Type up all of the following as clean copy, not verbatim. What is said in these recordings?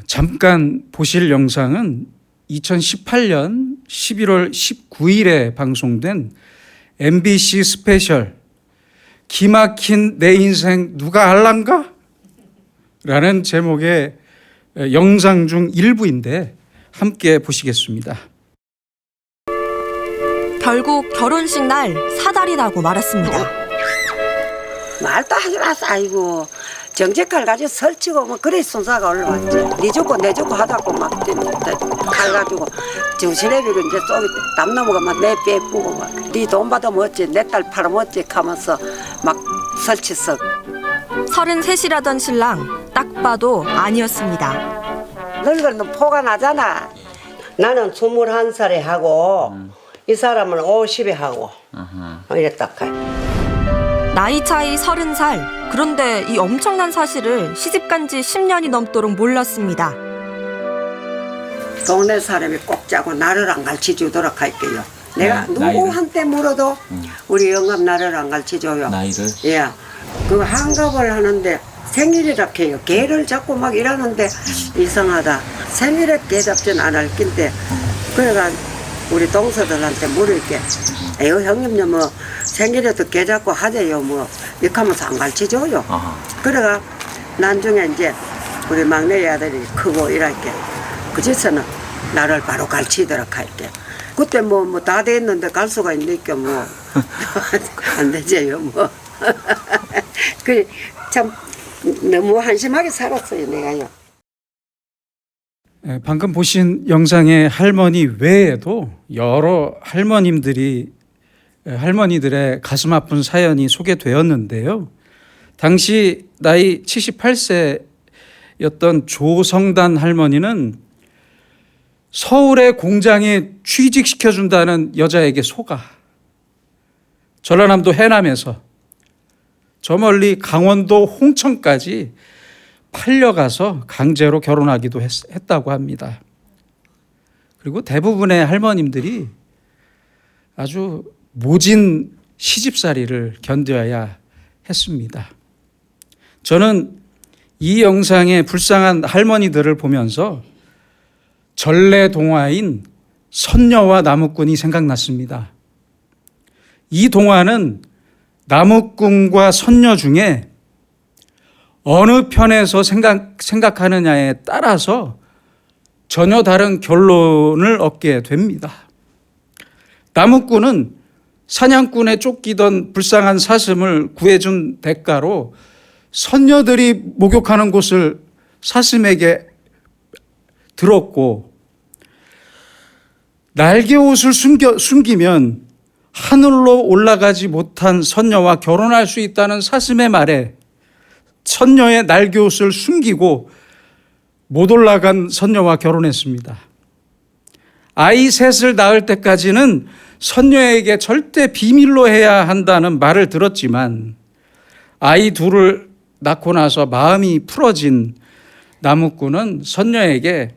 잠깐 보실 영상은 2018년 11월 19일에 방송된 MBC 스페셜 기막힌 내 인생 누가 알란가? 라는 제목의 영상 중 일부인데 함께 보시겠습니다. 결국 결혼식 날 사달이라고 말했습니다. 말도 하지 마서. 아이고 정책칼 가지고 설치고 뭐 그래 순사가 올라왔지. 니 죽고 내 죽고 하자고 막 칼 가지고 정신애비고 이제 쏘기 남 넘어가 막 내 빼쁘고 막 니 돈 받으면 어찌 내 딸 팔으면 어찌 하면서 막 설치서. 33이라던 신랑 딱 봐도 아니었습니다. 늙은 포가 나잖아. 나는 21살에 하고 이 사람은 50에 하고 이랬다 카이. 나이 차이 30살. 그런데 이 엄청난 사실을 시집간 지 10년이 넘도록 몰랐습니다. 동네 사람이 꼭 짜고 나를 안 가르쳐주도록 할게요. 내가 누구한테 물어도 우리 영감 나를 안 가르쳐줘요. 나이를? 예. 그 한갑을 하는데 생일이라 해요. 개를 잡고 막 이러는데 이상하다. 생일에 개 잡진 않을 낀데 그래가 우리 동서들한테 물을게. 에휴 형님요 뭐 생일에도 개 잡고 하재요 뭐 이렇게 하면서 안 가르쳐줘요. 그래가 나중에 이제 우리 막내 아들이 크고 이랄게 그 짓에는 나를 바로 가르치도록 할게. 그때 뭐 다 됐는데 갈 수가 있니까 뭐 안 되지요 뭐. 그 참 너무 한심하게 살았어요 내가요. 방금 보신 영상의 할머니 외에도 여러 할머니들의 가슴 아픈 사연이 소개되었는데요. 당시 나이 78세였던 조성단 할머니는 서울의 공장에 취직시켜준다는 여자에게 속아 전라남도 해남에서 저 멀리 강원도 홍천까지 팔려가서 강제로 결혼하기도 했다고 합니다. 그리고 대부분의 할머님들이 아주 모진 시집살이를 견뎌야 했습니다. 저는 이 영상의 불쌍한 할머니들을 보면서 전래 동화인 선녀와 나무꾼이 생각났습니다. 이 동화는 나무꾼과 선녀 중에 어느 편에서 생각하느냐에 따라서 전혀 다른 결론을 얻게 됩니다. 나무꾼은 사냥꾼에 쫓기던 불쌍한 사슴을 구해준 대가로 선녀들이 목욕하는 곳을 사슴에게 들었고 날개옷을 숨기면 하늘로 올라가지 못한 선녀와 결혼할 수 있다는 사슴의 말에 선녀의 날개옷을 숨기고 못 올라간 선녀와 결혼했습니다. 아이 셋을 낳을 때까지는 선녀에게 절대 비밀로 해야 한다는 말을 들었지만 아이 둘을 낳고 나서 마음이 풀어진 나무꾼은 선녀에게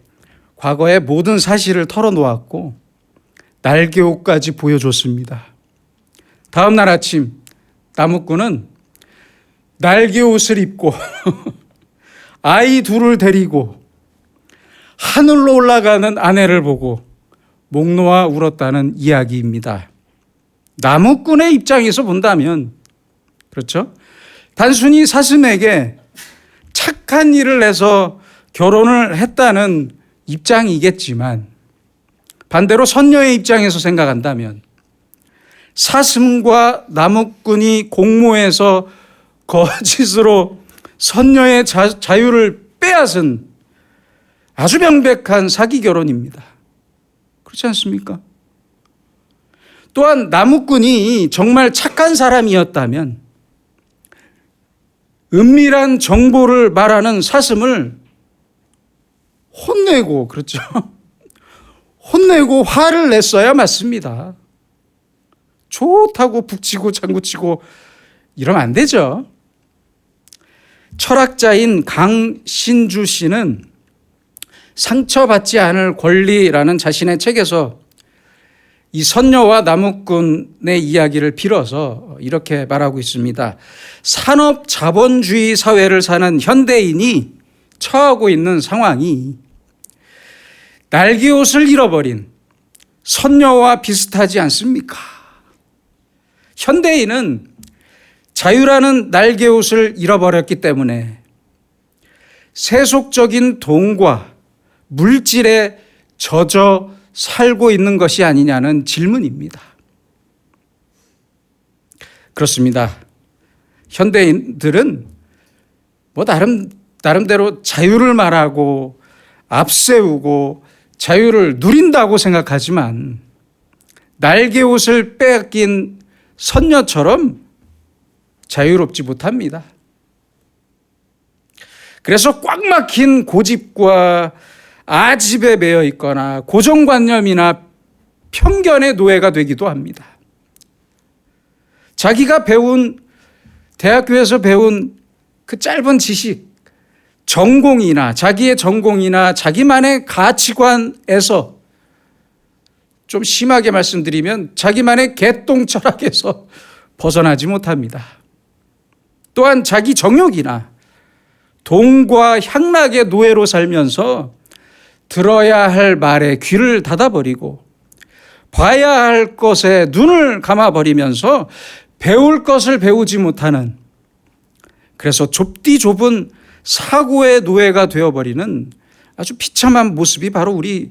과거의 모든 사실을 털어놓았고 날개옷까지 보여줬습니다. 다음 날 아침 나무꾼은 날개옷을 입고 아이 둘을 데리고 하늘로 올라가는 아내를 보고 목 놓아 울었다는 이야기입니다. 나무꾼의 입장에서 본다면 그렇죠? 단순히 사슴에게 착한 일을 해서 결혼을 했다는 입장이겠지만 반대로 선녀의 입장에서 생각한다면 사슴과 나무꾼이 공모해서 거짓으로 선녀의 자유를 빼앗은 아주 명백한 사기 결혼입니다. 그렇지 않습니까? 또한 나무꾼이 정말 착한 사람이었다면 은밀한 정보를 말하는 사슴을 혼내고 그렇죠. 혼내고 화를 냈어야 맞습니다. 좋다고 북치고 장구치고 이러면 안 되죠. 철학자인 강신주 씨는 상처받지 않을 권리라는 자신의 책에서 이 선녀와 나무꾼의 이야기를 빌어서 이렇게 말하고 있습니다. 산업 자본주의 사회를 사는 현대인이 처하고 있는 상황이 날개옷을 잃어버린 선녀와 비슷하지 않습니까? 현대인은 자유라는 날개옷을 잃어버렸기 때문에 세속적인 돈과 물질에 젖어 살고 있는 것이 아니냐는 질문입니다. 그렇습니다. 현대인들은 나름대로 자유를 말하고 앞세우고 자유를 누린다고 생각하지만 날개옷을 빼앗긴 선녀처럼 자유롭지 못합니다. 그래서 꽉 막힌 고집과 아집에 매여 있거나 고정관념이나 편견의 노예가 되기도 합니다. 자기가 대학교에서 배운 그 짧은 지식, 전공이나 자기의 전공이나 자기만의 가치관에서, 좀 심하게 말씀드리면 자기만의 개똥 철학에서 벗어나지 못합니다. 또한 자기 정욕이나 돈과 향락의 노예로 살면서 들어야 할 말에 귀를 닫아버리고 봐야 할 것에 눈을 감아버리면서 배울 것을 배우지 못하는, 그래서 좁디 좁은 사고의 노예가 되어버리는 아주 비참한 모습이 바로 우리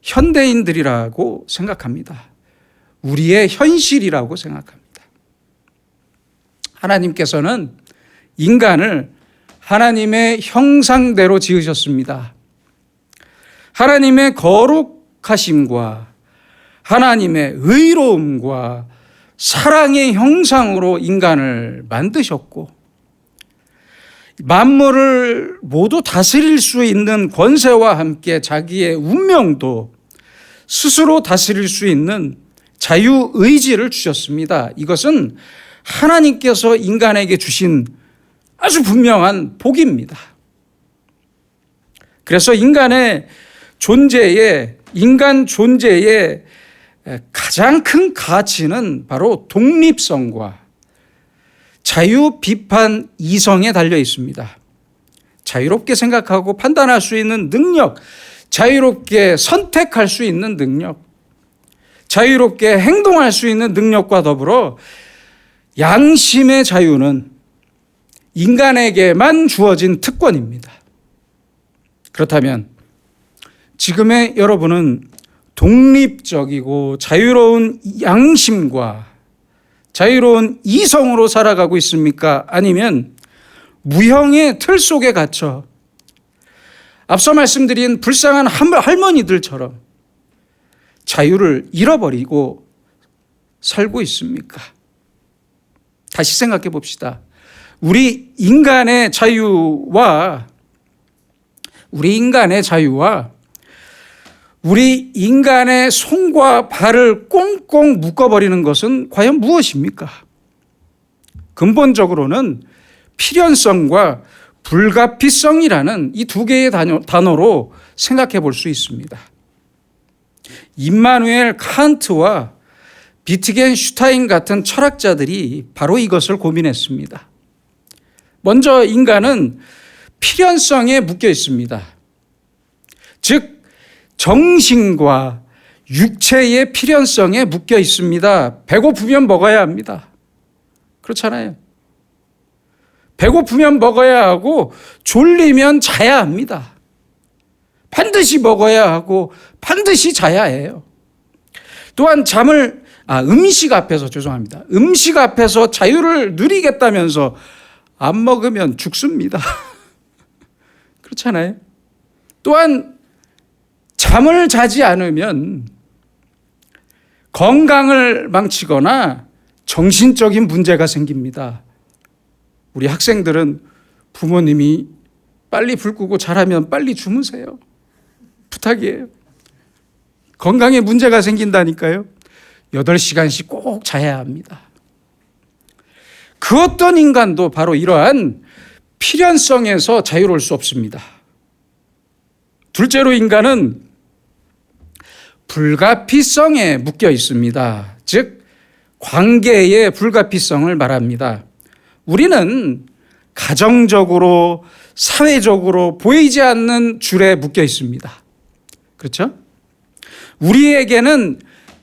현대인들이라고 생각합니다. 우리의 현실이라고 생각합니다. 하나님께서는 인간을 하나님의 형상대로 지으셨습니다. 하나님의 거룩하심과 하나님의 의로움과 사랑의 형상으로 인간을 만드셨고, 만물을 모두 다스릴 수 있는 권세와 함께 자기의 운명도 스스로 다스릴 수 있는 자유의지를 주셨습니다. 이것은 하나님께서 인간에게 주신 아주 분명한 복입니다. 그래서 인간 존재의 가장 큰 가치는 바로 독립성과 자유 비판 이성에 달려 있습니다. 자유롭게 생각하고 판단할 수 있는 능력, 자유롭게 선택할 수 있는 능력, 자유롭게 행동할 수 있는 능력과 더불어 양심의 자유는 인간에게만 주어진 특권입니다. 그렇다면 지금의 여러분은 독립적이고 자유로운 양심과 자유로운 이성으로 살아가고 있습니까? 아니면 무형의 틀 속에 갇혀 앞서 말씀드린 불쌍한 할머니들처럼 자유를 잃어버리고 살고 있습니까? 다시 생각해 봅시다. 우리 인간의 자유와 우리 인간의 손과 발을 꽁꽁 묶어버리는 것은 과연 무엇입니까? 근본적으로는 필연성과 불가피성이라는 이 두 개의 단어로 생각해 볼 수 있습니다. 임마누엘 칸트와 비트겐슈타인 같은 철학자들이 바로 이것을 고민했습니다. 먼저 인간은 필연성에 묶여 있습니다. 즉 정신과 육체의 필연성에 묶여 있습니다. 배고프면 먹어야 합니다. 그렇잖아요. 배고프면 먹어야 하고 졸리면 자야 합니다. 반드시 먹어야 하고 반드시 자야 해요. 또한 음식 앞에서 자유를 누리겠다면서 안 먹으면 죽습니다. 그렇잖아요. 또한 잠을 자지 않으면 건강을 망치거나 정신적인 문제가 생깁니다. 우리 학생들은 부모님이 빨리 불 끄고 자라면 빨리 주무세요. 부탁이에요. 건강에 문제가 생긴다니까요. 8시간씩 꼭 자야 합니다. 그 어떤 인간도 바로 이러한 필연성에서 자유로울 수 없습니다. 둘째로 인간은 불가피성에 묶여 있습니다. 즉 관계의 불가피성을 말합니다. 우리는 가정적으로, 사회적으로 보이지 않는 줄에 묶여 있습니다. 그렇죠? 우리에게는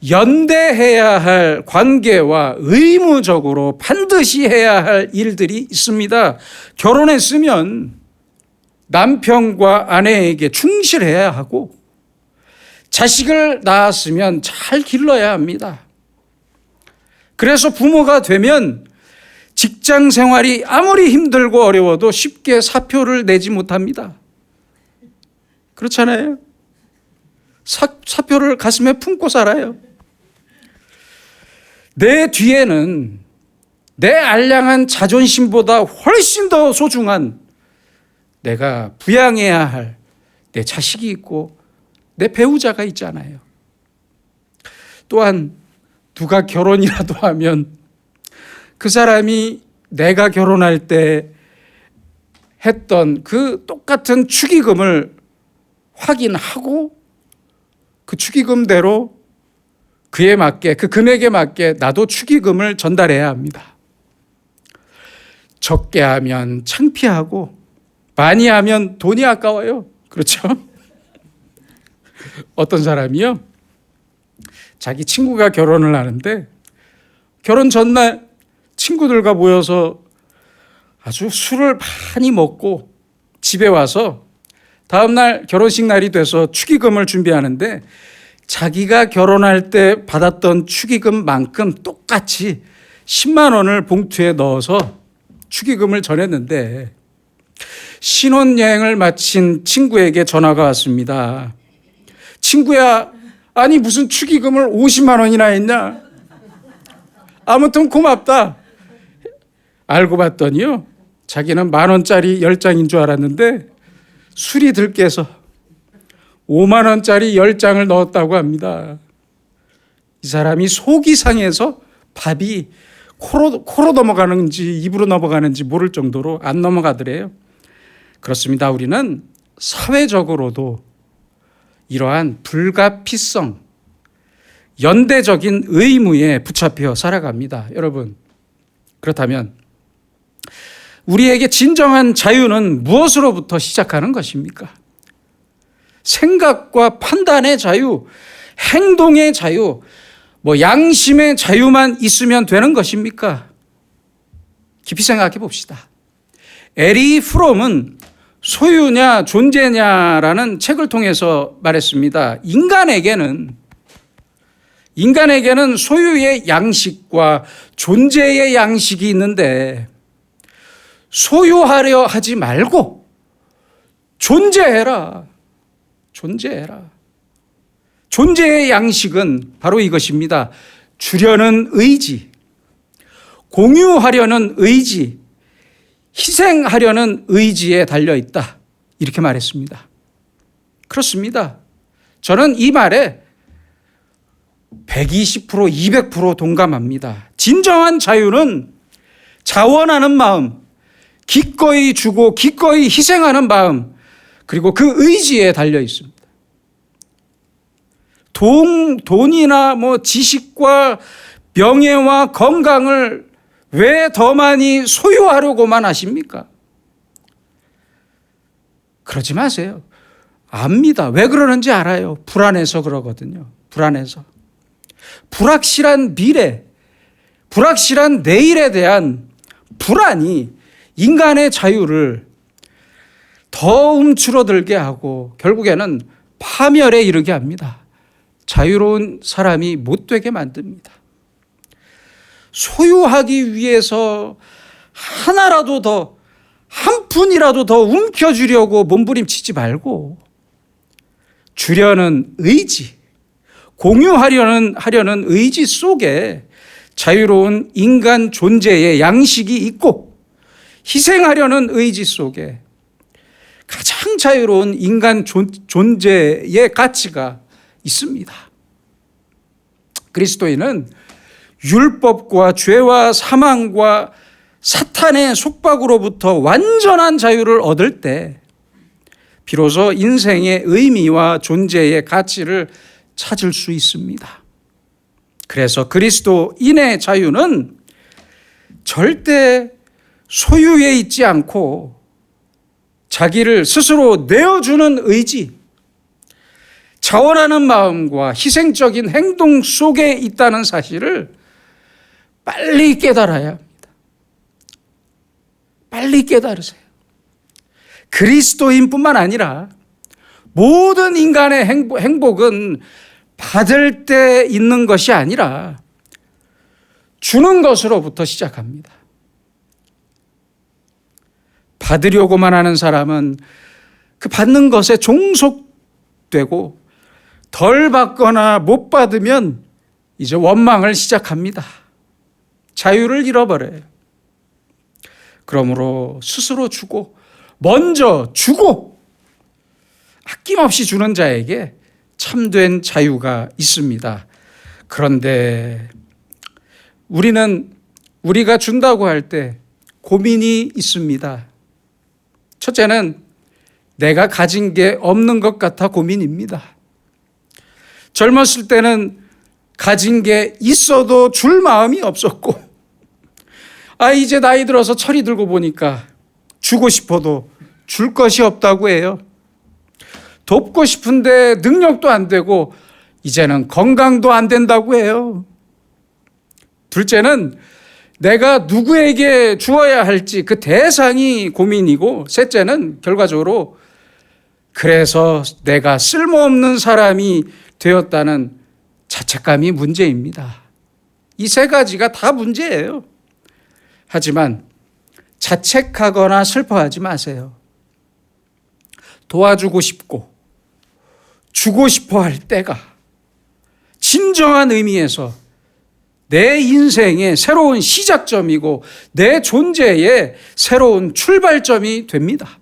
연대해야 할 관계와 의무적으로 반드시 해야 할 일들이 있습니다. 결혼했으면 남편과 아내에게 충실해야 하고, 자식을 낳았으면 잘 길러야 합니다. 그래서 부모가 되면 직장 생활이 아무리 힘들고 어려워도 쉽게 사표를 내지 못합니다. 그렇잖아요? 사표를 가슴에 품고 살아요. 내 뒤에는 내 알량한 자존심보다 훨씬 더 소중한 내가 부양해야 할 내 자식이 있고 내 배우자가 있잖아요. 또한 누가 결혼이라도 하면 그 사람이 내가 결혼할 때 했던 그 똑같은 축의금을 확인하고 그 축의금대로 그에 맞게, 그 금액에 맞게 나도 축의금을 전달해야 합니다. 적게 하면 창피하고 많이 하면 돈이 아까워요. 그렇죠? 어떤 사람이요, 자기 친구가 결혼을 하는데 결혼 전날 친구들과 모여서 아주 술을 많이 먹고 집에 와서 다음날 결혼식 날이 돼서 축의금을 준비하는데 자기가 결혼할 때 받았던 축의금만큼 똑같이 10만 원을 봉투에 넣어서 축의금을 전했는데 신혼여행을 마친 친구에게 전화가 왔습니다. 친구야, 아니 무슨 축의금을 50만 원이나 했냐? 아무튼 고맙다. 알고 봤더니요, 자기는 10,000원짜리 10장인 줄 알았는데 술이 들깨서 5만 원짜리 10장을 넣었다고 합니다. 이 사람이 속이 상해서 밥이 코로 넘어가는지 입으로 넘어가는지 모를 정도로 안 넘어가더래요. 그렇습니다. 우리는 사회적으로도 이러한 불가피성, 연대적인 의무에 붙잡혀 살아갑니다. 여러분, 그렇다면 우리에게 진정한 자유는 무엇으로부터 시작하는 것입니까? 생각과 판단의 자유, 행동의 자유, 양심의 자유만 있으면 되는 것입니까? 깊이 생각해 봅시다. 에리 프롬은 소유냐 존재냐라는 책을 통해서 말했습니다. 인간에게는 소유의 양식과 존재의 양식이 있는데 소유하려 하지 말고 존재해라. 존재의 양식은 바로 이것입니다. 주려는 의지, 공유하려는 의지, 희생하려는 의지에 달려있다. 이렇게 말했습니다. 그렇습니다. 저는 이 말에 120%, 200% 동감합니다. 진정한 자유는 자원하는 마음, 기꺼이 주고 기꺼이 희생하는 마음, 그리고 그 의지에 달려 있습니다. 돈이나 지식과 명예와 건강을 왜 더 많이 소유하려고만 하십니까? 그러지 마세요. 압니다. 왜 그러는지 알아요. 불안해서 그러거든요. 불안해서. 불확실한 미래, 불확실한 내일에 대한 불안이 인간의 자유를 더 움츠러들게 하고 결국에는 파멸에 이르게 합니다. 자유로운 사람이 못 되게 만듭니다. 소유하기 위해서 하나라도 더, 한 푼이라도 더 움켜쥐려고 몸부림치지 말고 주려는 의지, 공유하려는 의지 속에 자유로운 인간 존재의 양식이 있고 희생하려는 의지 속에 가장 자유로운 인간 존재의 가치가 있습니다. 그리스도인은 율법과 죄와 사망과 사탄의 속박으로부터 완전한 자유를 얻을 때 비로소 인생의 의미와 존재의 가치를 찾을 수 있습니다. 그래서 그리스도인의 자유는 절대 소유에 있지 않고 자기를 스스로 내어주는 의지, 자원하는 마음과 희생적인 행동 속에 있다는 사실을 빨리 깨달아야 합니다. 빨리 깨달으세요. 그리스도인뿐만 아니라 모든 인간의 행복은 받을 때 있는 것이 아니라 주는 것으로부터 시작합니다. 받으려고만 하는 사람은 그 받는 것에 종속되고 덜 받거나 못 받으면 이제 원망을 시작합니다. 자유를 잃어버려요. 그러므로 스스로 주고 먼저 주고 아낌없이 주는 자에게 참된 자유가 있습니다. 그런데 우리가 준다고 할 때 고민이 있습니다. 첫째는 내가 가진 게 없는 것 같아 고민입니다. 젊었을 때는 가진 게 있어도 줄 마음이 없었고, 이제 나이 들어서 철이 들고 보니까 주고 싶어도 줄 것이 없다고 해요. 돕고 싶은데 능력도 안 되고 이제는 건강도 안 된다고 해요. 둘째는 내가 누구에게 주어야 할지 그 대상이 고민이고, 셋째는 결과적으로 그래서 내가 쓸모없는 사람이 되었다는 자책감이 문제입니다. 이 세 가지가 다 문제예요. 하지만 자책하거나 슬퍼하지 마세요. 도와주고 싶고 주고 싶어 할 때가 진정한 의미에서 내 인생의 새로운 시작점이고 내 존재의 새로운 출발점이 됩니다.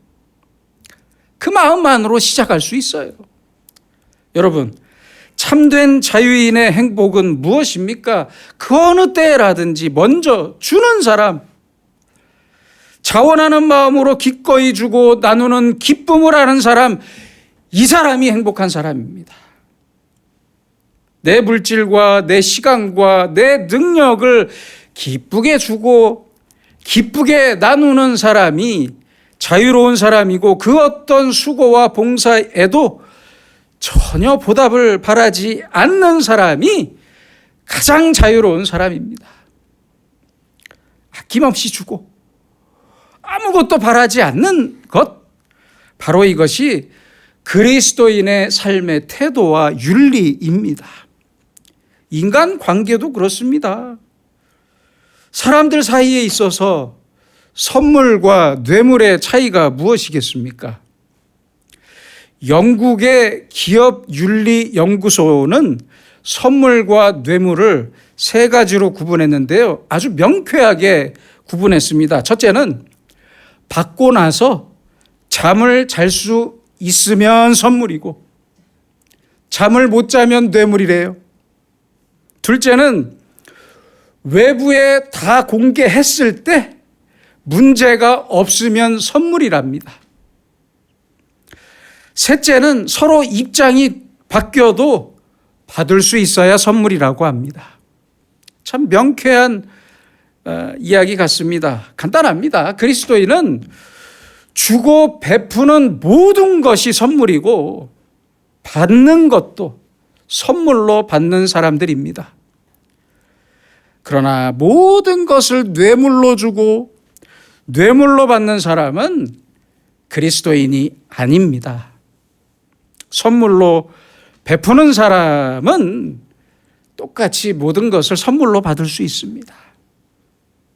그 마음만으로 시작할 수 있어요. 여러분, 참된 자유인의 행복은 무엇입니까? 그 어느 때라든지 먼저 주는 사람, 자원하는 마음으로 기꺼이 주고 나누는 기쁨을 아는 사람, 이 사람이 행복한 사람입니다. 내 물질과 내 시간과 내 능력을 기쁘게 주고 기쁘게 나누는 사람이 자유로운 사람이고, 그 어떤 수고와 봉사에도 전혀 보답을 바라지 않는 사람이 가장 자유로운 사람입니다. 아낌없이 주고 아무것도 바라지 않는 것, 바로 이것이 그리스도인의 삶의 태도와 윤리입니다. 인간 관계도 그렇습니다. 사람들 사이에 있어서 선물과 뇌물의 차이가 무엇이겠습니까? 영국의 기업윤리연구소는 선물과 뇌물을 세 가지로 구분했는데요. 아주 명쾌하게 구분했습니다. 첫째는 받고 나서 잠을 잘 수 있으면 선물이고 잠을 못 자면 뇌물이래요. 둘째는 외부에 다 공개했을 때 문제가 없으면 선물이랍니다. 셋째는 서로 입장이 바뀌어도 받을 수 있어야 선물이라고 합니다. 참 명쾌한 이야기 같습니다. 간단합니다. 그리스도인은 주고 베푸는 모든 것이 선물이고 받는 것도 선물로 받는 사람들입니다. 그러나 모든 것을 뇌물로 주고 뇌물로 받는 사람은 그리스도인이 아닙니다. 선물로 베푸는 사람은 똑같이 모든 것을 선물로 받을 수 있습니다.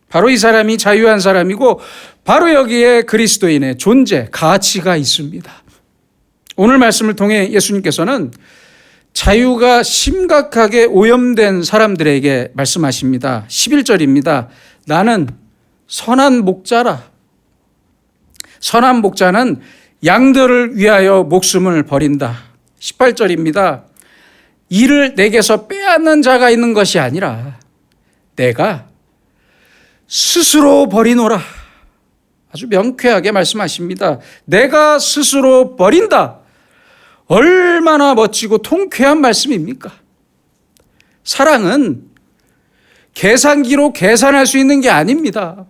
바로 이 사람이 자유한 사람이고, 바로 여기에 그리스도인의 존재, 가치가 있습니다. 오늘 말씀을 통해 예수님께서는 자유가 심각하게 오염된 사람들에게 말씀하십니다. 11절입니다. 나는 선한 목자라. 선한 목자는 양들을 위하여 목숨을 버린다. 18절입니다. 이를 내게서 빼앗는 자가 있는 것이 아니라 내가 스스로 버리노라. 아주 명쾌하게 말씀하십니다. 내가 스스로 버린다. 얼마나 멋지고 통쾌한 말씀입니까? 사랑은 계산기로 계산할 수 있는 게 아닙니다.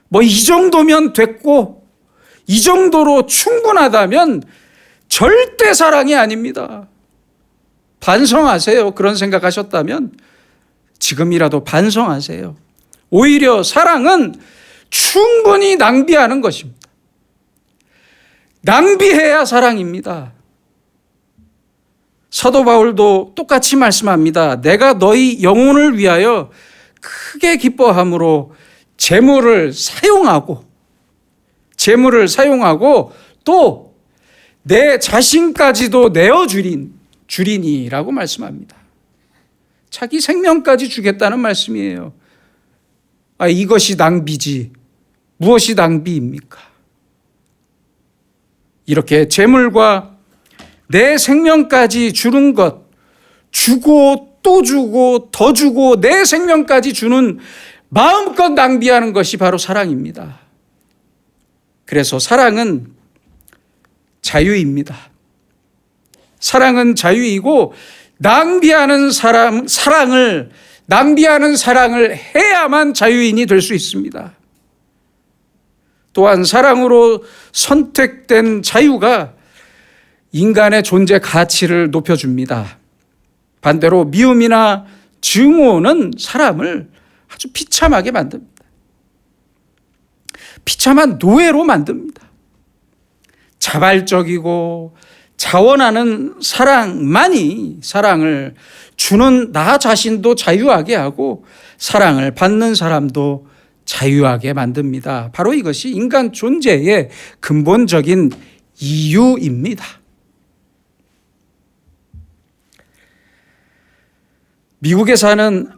뭐 이 정도면 됐고 이 정도로 충분하다면 절대 사랑이 아닙니다. 반성하세요. 그런 생각하셨다면 지금이라도 반성하세요. 오히려 사랑은 충분히 낭비하는 것입니다. 낭비해야 사랑입니다. 사도 바울도 똑같이 말씀합니다. 내가 너희 영혼을 위하여 크게 기뻐함으로 재물을 사용하고 또 내 자신까지도 내어주리니라고 말씀합니다. 자기 생명까지 주겠다는 말씀이에요. 이것이 낭비지 무엇이 낭비입니까? 이렇게 재물과 내 생명까지 주는 것, 주고 또 주고 더 주고 내 생명까지 주는 마음껏 낭비하는 것이 바로 사랑입니다. 그래서 사랑은 자유입니다. 사랑은 자유이고 낭비하는 사랑을 해야만 자유인이 될 수 있습니다. 또한 사랑으로 선택된 자유가 인간의 존재 가치를 높여줍니다. 반대로 미움이나 증오는 사람을 아주 비참하게 만듭니다. 비참한 노예로 만듭니다. 자발적이고 자원하는 사랑만이 사랑을 주는 나 자신도 자유하게 하고 사랑을 받는 사람도 자유하게 만듭니다. 바로 이것이 인간 존재의 근본적인 이유입니다. 미국에 사는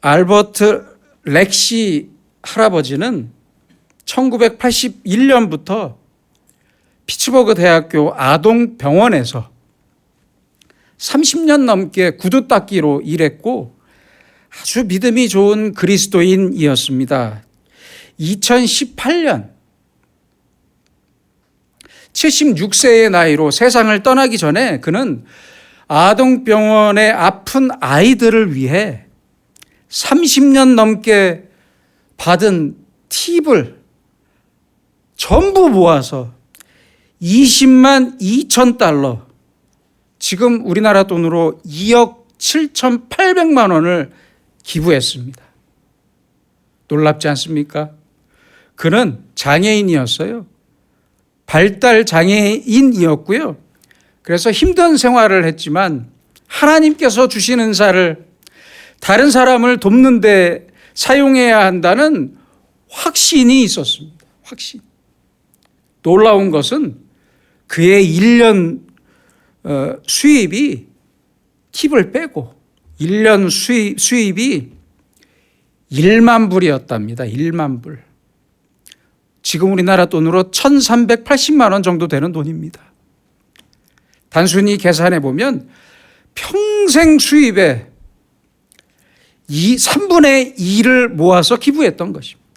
알버트 렉시 할아버지는 1981년부터 피츠버그 대학교 아동병원에서 30년 넘게 구두 닦기로 일했고 아주 믿음이 좋은 그리스도인이었습니다. 2018년 76세의 나이로 세상을 떠나기 전에 그는 아동병원의 아픈 아이들을 위해 30년 넘게 받은 팁을 전부 모아서 20만 2천 달러, 지금 우리나라 돈으로 2억 7,800만 원을 기부했습니다. 놀랍지 않습니까? 그는 장애인이었어요. 발달 장애인이었고요. 그래서 힘든 생활을 했지만 하나님께서 주신 은사를 다른 사람을 돕는 데 사용해야 한다는 확신이 있었습니다. 확신. 놀라운 것은 그의 1년 수입이 팁을 빼고 1년 수입이 1만 불이었답니다. 1만 불. 지금 우리나라 돈으로 1,380만 원 정도 되는 돈입니다. 단순히 계산해 보면 평생 수입의 3분의 2를 모아서 기부했던 것입니다.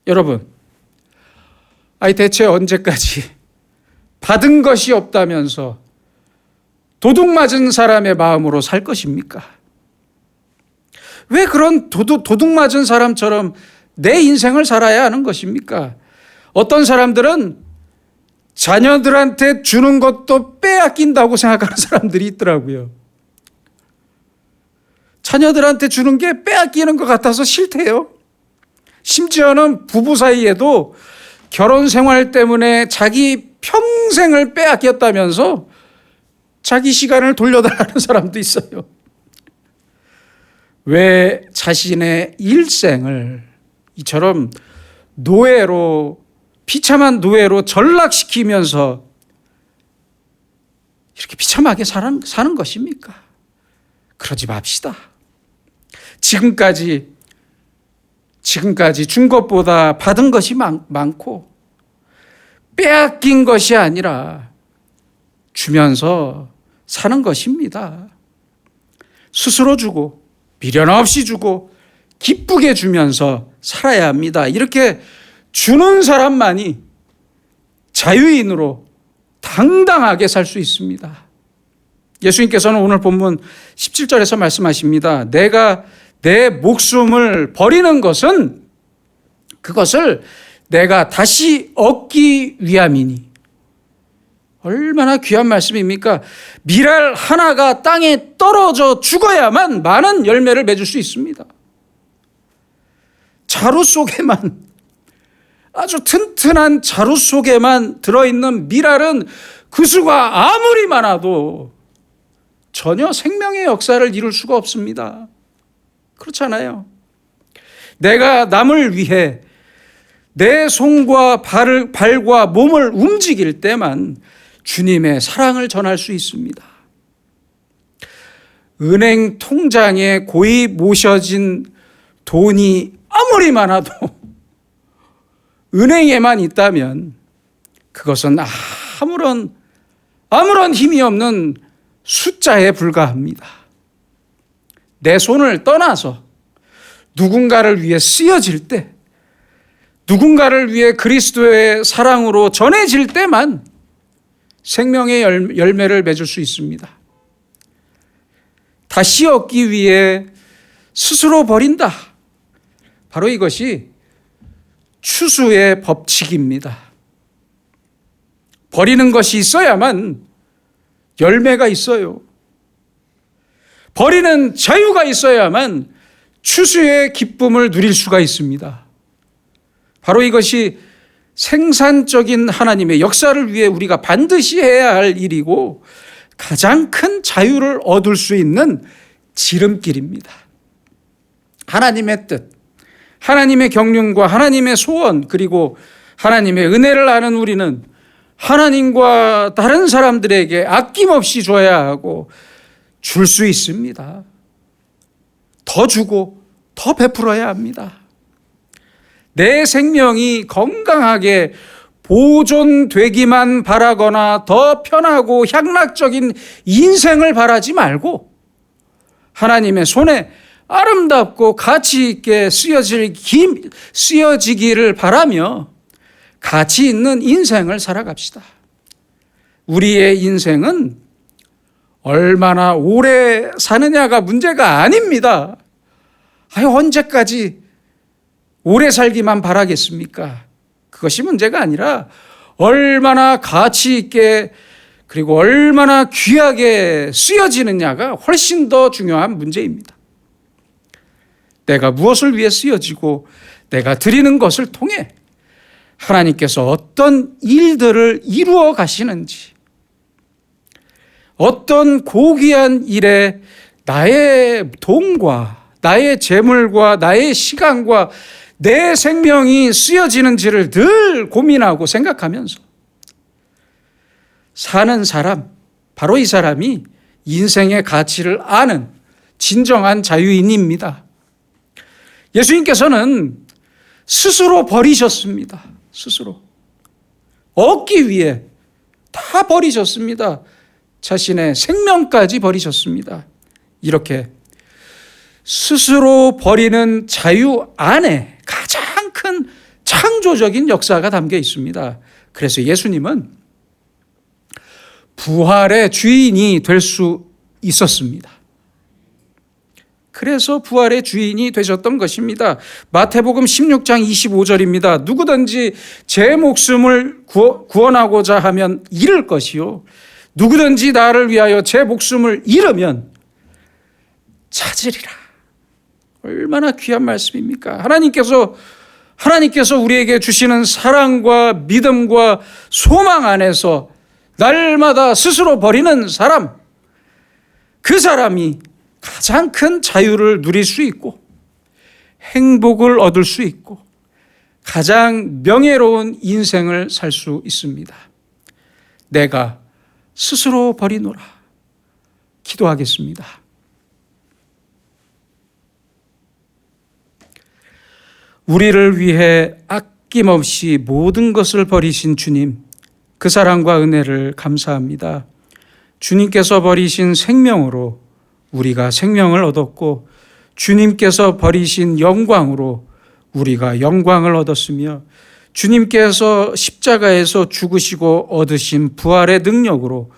여러분, 대체 언제까지 받은 것이 없다면서 도둑 맞은 사람의 마음으로 살 것입니까? 왜 그런 도둑 맞은 사람처럼 내 인생을 살아야 하는 것입니까? 어떤 사람들은 자녀들한테 주는 것도 빼앗긴다고 생각하는 사람들이 있더라고요. 자녀들한테 주는 게 빼앗기는 것 같아서 싫대요. 심지어는 부부 사이에도 결혼 생활 때문에 자기 평생을 빼앗겼다면서 자기 시간을 돌려달라는 사람도 있어요. 왜 자신의 일생을 이처럼 비참한 노예로 전락시키면서 이렇게 비참하게 사는 것입니까? 그러지 맙시다. 지금까지 준 것보다 받은 것이 많고 빼앗긴 것이 아니라 주면서 사는 것입니다. 스스로 주고 미련 없이 주고 기쁘게 주면서 살아야 합니다. 이렇게 주는 사람만이 자유인으로 당당하게 살 수 있습니다. 예수님께서는 오늘 본문 17절에서 말씀하십니다. 내가 내 목숨을 버리는 것은 그것을 내가 다시 얻기 위함이니. 얼마나 귀한 말씀입니까? 밀알 하나가 땅에 떨어져 죽어야만 많은 열매를 맺을 수 있습니다. 자루 속에만, 아주 튼튼한 자루 속에만 들어있는 밀알은 그 수가 아무리 많아도 전혀 생명의 역사를 이룰 수가 없습니다. 그렇잖아요. 내가 남을 위해 내 손과 발과 몸을 움직일 때만 주님의 사랑을 전할 수 있습니다. 은행 통장에 고이 모셔진 돈이 아무리 많아도 은행에만 있다면 그것은 아무런 힘이 없는 숫자에 불과합니다. 내 손을 떠나서 누군가를 위해 쓰여질 때, 누군가를 위해 그리스도의 사랑으로 전해질 때만 생명의 열매를 맺을 수 있습니다. 다시 얻기 위해 스스로 버린다. 바로 이것이 추수의 법칙입니다. 버리는 것이 있어야만 열매가 있어요. 버리는 자유가 있어야만 추수의 기쁨을 누릴 수가 있습니다. 바로 이것이 생산적인 하나님의 역사를 위해 우리가 반드시 해야 할 일이고 가장 큰 자유를 얻을 수 있는 지름길입니다. 하나님의 뜻, 하나님의 경륜과 하나님의 소원, 그리고 하나님의 은혜를 아는 우리는 하나님과 다른 사람들에게 아낌없이 줘야 하고 줄 수 있습니다. 더 주고 더 베풀어야 합니다. 내 생명이 건강하게 보존되기만 바라거나 더 편하고 향락적인 인생을 바라지 말고 하나님의 손에 아름답고 가치 있게 쓰여지기를 바라며 가치 있는 인생을 살아갑시다. 우리의 인생은 얼마나 오래 사느냐가 문제가 아닙니다. 언제까지 오래 살기만 바라겠습니까? 그것이 문제가 아니라 얼마나 가치 있게 그리고 얼마나 귀하게 쓰여지느냐가 훨씬 더 중요한 문제입니다. 내가 무엇을 위해 쓰여지고 내가 드리는 것을 통해 하나님께서 어떤 일들을 이루어 가시는지, 어떤 고귀한 일에 나의 돈과 나의 재물과 나의 시간과 내 생명이 쓰여지는지를 늘 고민하고 생각하면서 사는 사람, 바로 이 사람이 인생의 가치를 아는 진정한 자유인입니다. 예수님께서는 스스로 버리셨습니다. 스스로. 얻기 위해 다 버리셨습니다. 자신의 생명까지 버리셨습니다. 이렇게 스스로 버리는 자유 안에 가장 큰 창조적인 역사가 담겨 있습니다. 그래서 예수님은 부활의 주인이 될 수 있었습니다. 그래서 부활의 주인이 되셨던 것입니다. 마태복음 16장 25절입니다. 누구든지 제 목숨을 구원하고자 하면 잃을 것이요, 누구든지 나를 위하여 제 목숨을 잃으면 찾으리라. 얼마나 귀한 말씀입니까? 하나님께서 우리에게 주시는 사랑과 믿음과 소망 안에서 날마다 스스로 버리는 사람, 그 사람이 가장 큰 자유를 누릴 수 있고 행복을 얻을 수 있고 가장 명예로운 인생을 살 수 있습니다. 내가 스스로 버리노라. 기도하겠습니다. 우리를 위해 아낌없이 모든 것을 버리신 주님, 그 사랑과 은혜를 감사합니다. 주님께서 버리신 생명으로 우리가 생명을 얻었고, 주님께서 버리신 영광으로 우리가 영광을 얻었으며, 주님께서 십자가에서 죽으시고 얻으신 부활의 능력으로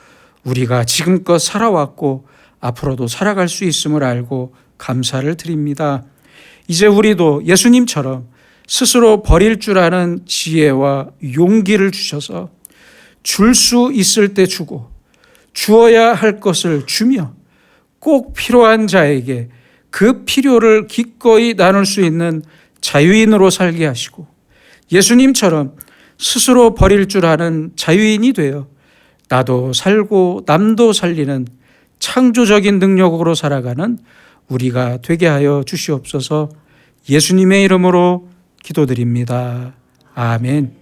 우리가 지금껏 살아왔고 앞으로도 살아갈 수 있음을 알고 감사를 드립니다. 이제 우리도 예수님처럼 스스로 버릴 줄 아는 지혜와 용기를 주셔서 줄 수 있을 때 주고 주어야 할 것을 주며 꼭 필요한 자에게 그 필요를 기꺼이 나눌 수 있는 자유인으로 살게 하시고 예수님처럼 스스로 버릴 줄 아는 자유인이 되어 나도 살고 남도 살리는 창조적인 능력으로 살아가는 우리가 되게 하여 주시옵소서. 예수님의 이름으로 기도드립니다. 아멘.